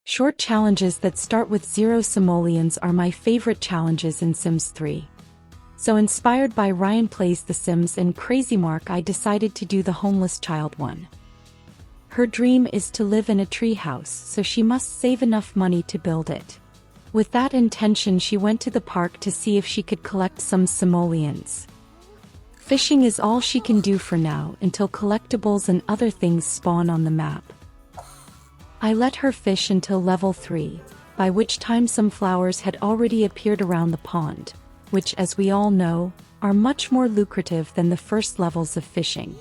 Short challenges that start with 0 simoleons are my favorite challenges in Sims 3. So inspired by Ryan Plays The Sims and Crazy Mark, I decided to do the homeless child one. Her dream is to live in a treehouse, so she must save enough money to build it. With that intention, she went to the park to see if she could collect some simoleons. Fishing is all she can do for now until collectibles and other things spawn on the map. I let her fish until level 3, by which time some flowers had already appeared around the pond, which, as we all know, are much more lucrative than the first levels of fishing.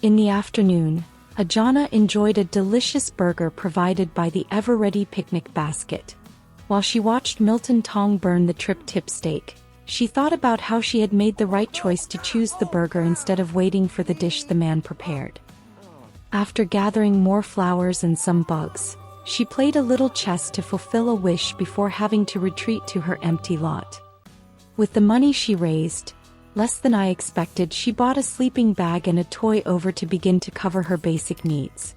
In the afternoon, Ajana enjoyed a delicious burger provided by the ever-ready picnic basket. While she watched Milton Tong burn the tri-tip steak, she thought about how she had made the right choice to choose the burger instead of waiting for the dish the man prepared. After gathering more flowers and some bugs, she played a little chess to fulfill a wish before having to retreat to her empty lot. With the money she raised, less than I expected, she bought a sleeping bag and a toy over to begin to cover her basic needs.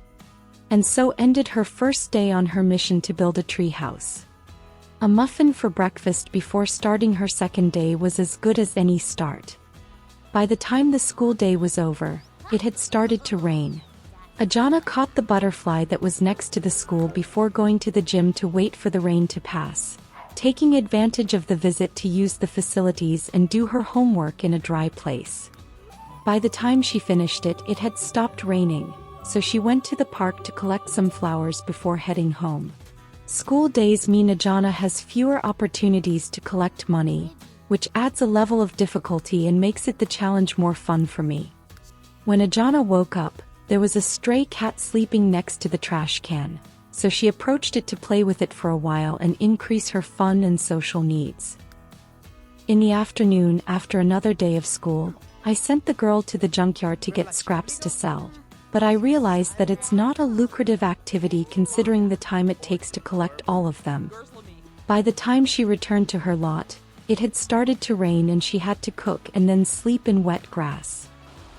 And so ended her first day on her mission to build a treehouse. A muffin for breakfast before starting her second day was as good as any start. By the time the school day was over, it had started to rain. Ajana caught the butterfly that was next to the school before going to the gym to wait for the rain to pass, taking advantage of the visit to use the facilities and do her homework in a dry place. By the time she finished it, it had stopped raining, so she went to the park to collect some flowers before heading home. School days mean Ajana has fewer opportunities to collect money, which adds a level of difficulty and makes it the challenge more fun for me. When Ajana woke up, there was a stray cat sleeping next to the trash can, so she approached it to play with it for a while and increase her fun and social needs. In the afternoon, after another day of school, I sent the girl to the junkyard to get scraps to sell, but I realized that it's not a lucrative activity considering the time it takes to collect all of them. By the time she returned to her lot, it had started to rain and she had to cook and then sleep in wet grass.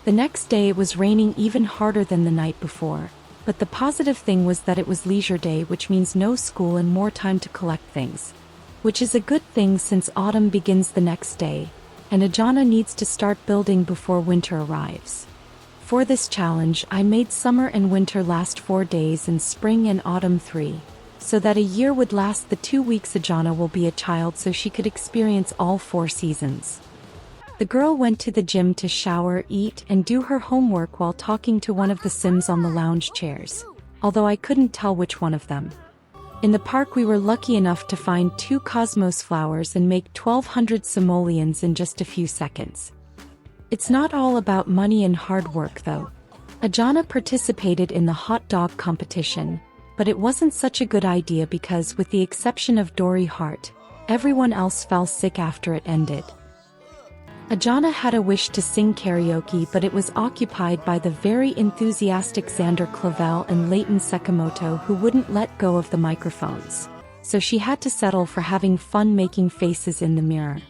The next day it was raining even harder than the night before, but the positive thing was that it was leisure day, which means no school and more time to collect things. Which is a good thing since autumn begins the next day, and Ajana needs to start building before winter arrives. For this challenge, I made summer and winter last 4 days and spring and autumn 3, so that a year would last the 2 weeks Ajana will be a child, so she could experience all 4 seasons. The girl went to the gym to shower, eat, and do her homework while talking to one of the Sims on the lounge chairs, although I couldn't tell which one of them. In the park we were lucky enough to find 2 cosmos flowers and make 1200 simoleons in just a few seconds. It's not all about money and hard work though. Ajana participated in the hot dog competition, but it wasn't such a good idea because, with the exception of Dory Hart, everyone else fell sick after it ended. Ajana had a wish to sing karaoke, but it was occupied by the very enthusiastic Xander Clavel and Leighton Sakamoto, who wouldn't let go of the microphones, so she had to settle for having fun making faces in the mirror.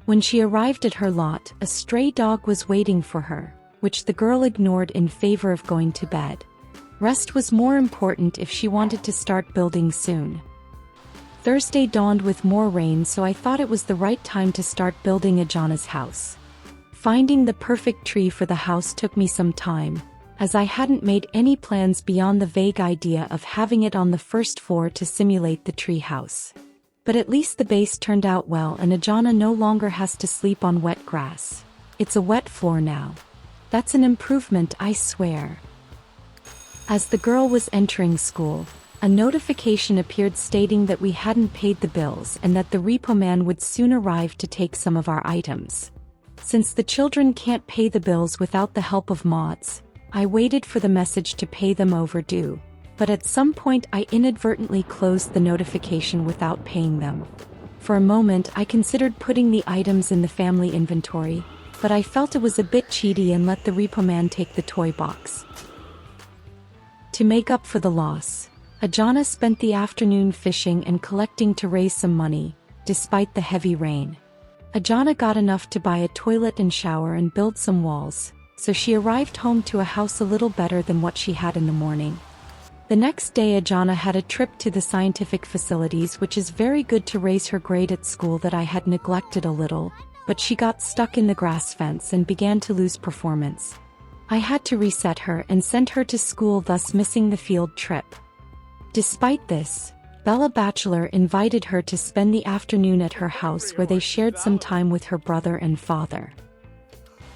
When she arrived at her lot, a stray dog was waiting for her, which the girl ignored in favor of going to bed. Rest was more important if she wanted to start building soon. Thursday dawned with more rain, so I thought it was the right time to start building Ajana's house. Finding the perfect tree for the house took me some time, as I hadn't made any plans beyond the vague idea of having it on the first floor to simulate the tree house. But at least the base turned out well, and Ajana no longer has to sleep on wet grass. It's a wet floor now. That's an improvement, I swear. As the girl was entering school, a notification appeared stating that we hadn't paid the bills and that the repo man would soon arrive to take some of our items. Since the children can't pay the bills without the help of mods, I waited for the message to pay them overdue, but at some point I inadvertently closed the notification without paying them. For a moment I considered putting the items in the family inventory, but I felt it was a bit cheaty and let the repo man take the toy box. To make up for the loss, Ajana spent the afternoon fishing and collecting to raise some money, despite the heavy rain. Ajana got enough to buy a toilet and shower and build some walls, so she arrived home to a house a little better than what she had in the morning. The next day Ajana had a trip to the scientific facilities, which is very good to raise her grade at school that I had neglected a little, but she got stuck in the grass fence and began to lose performance. I had to reset her and send her to school, thus missing the field trip. Despite this, Bella Bachelor invited her to spend the afternoon at her house, where they shared some time with her brother and father.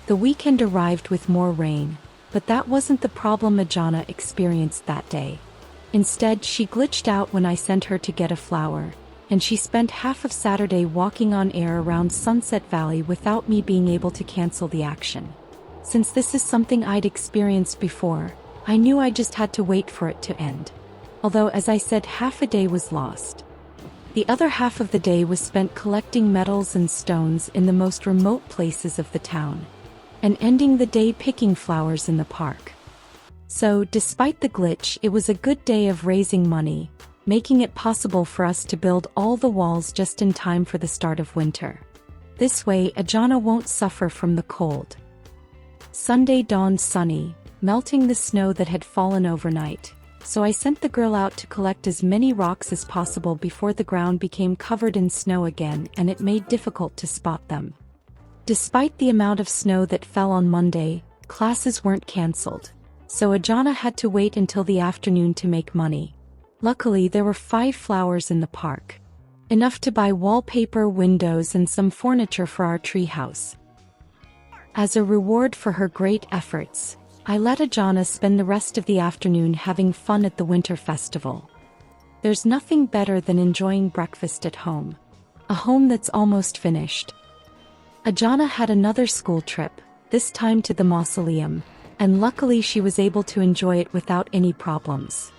The weekend arrived with more rain, but that wasn't the problem Ajana experienced that day. Instead, she glitched out when I sent her to get a flower, and she spent half of Saturday walking on air around Sunset Valley without me being able to cancel the action. Since this is something I'd experienced before, I knew I just had to wait for it to end. Although, as I said, half a day was lost. The other half of the day was spent collecting metals and stones in the most remote places of the town, and ending the day picking flowers in the park. So, despite the glitch, it was a good day of raising money, making it possible for us to build all the walls just in time for the start of winter. This way, Ajana won't suffer from the cold. Sunday dawned sunny, melting the snow that had fallen overnight, so I sent the girl out to collect as many rocks as possible before the ground became covered in snow again and it made difficult to spot them. Despite the amount of snow that fell on Monday, classes weren't cancelled, so Ajana had to wait until the afternoon to make money. Luckily, there were 5 flowers in the park, enough to buy wallpaper, windows, and some furniture for our treehouse. As a reward for her great efforts, I let Ajana spend the rest of the afternoon having fun at the winter festival. There's nothing better than enjoying breakfast at home. A home that's almost finished. Ajana had another school trip, this time to the mausoleum, and luckily she was able to enjoy it without any problems.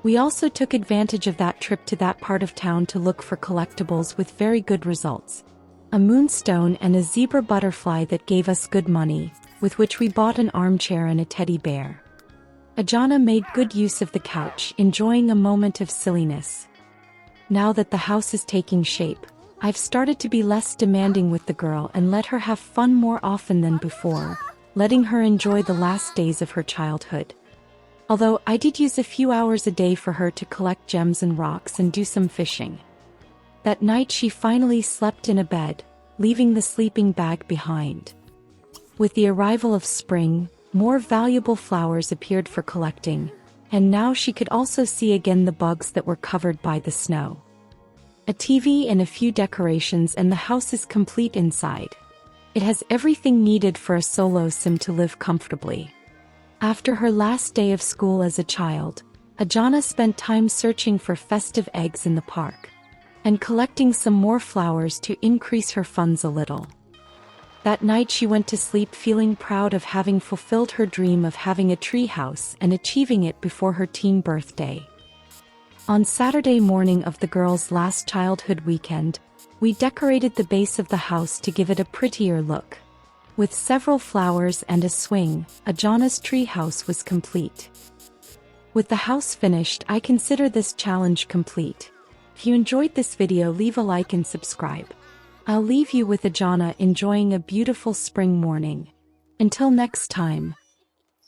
We also took advantage of that trip to that part of town to look for collectibles with very good results. A moonstone and a zebra butterfly that gave us good money, with which we bought an armchair and a teddy bear. Ajana made good use of the couch, enjoying a moment of silliness. Now that the house is taking shape, I've started to be less demanding with the girl and let her have fun more often than before, letting her enjoy the last days of her childhood. Although I did use a few hours a day for her to collect gems and rocks and do some fishing. That night she finally slept in a bed, leaving the sleeping bag behind. With the arrival of spring, more valuable flowers appeared for collecting, and now she could also see again the bugs that were covered by the snow. A TV and a few decorations and the house is complete inside. It has everything needed for a solo sim to live comfortably. After her last day of school as a child, Ajana spent time searching for festive eggs in the park, and collecting some more flowers to increase her funds a little. That night she went to sleep feeling proud of having fulfilled her dream of having a treehouse and achieving it before her teen birthday. On Saturday morning of the girls' last childhood weekend, we decorated the base of the house to give it a prettier look. With several flowers and a swing, Ajana's treehouse was complete. With the house finished, I consider this challenge complete. If you enjoyed this video, leave a like and subscribe. I'll leave you with Ajana enjoying a beautiful spring morning. Until next time.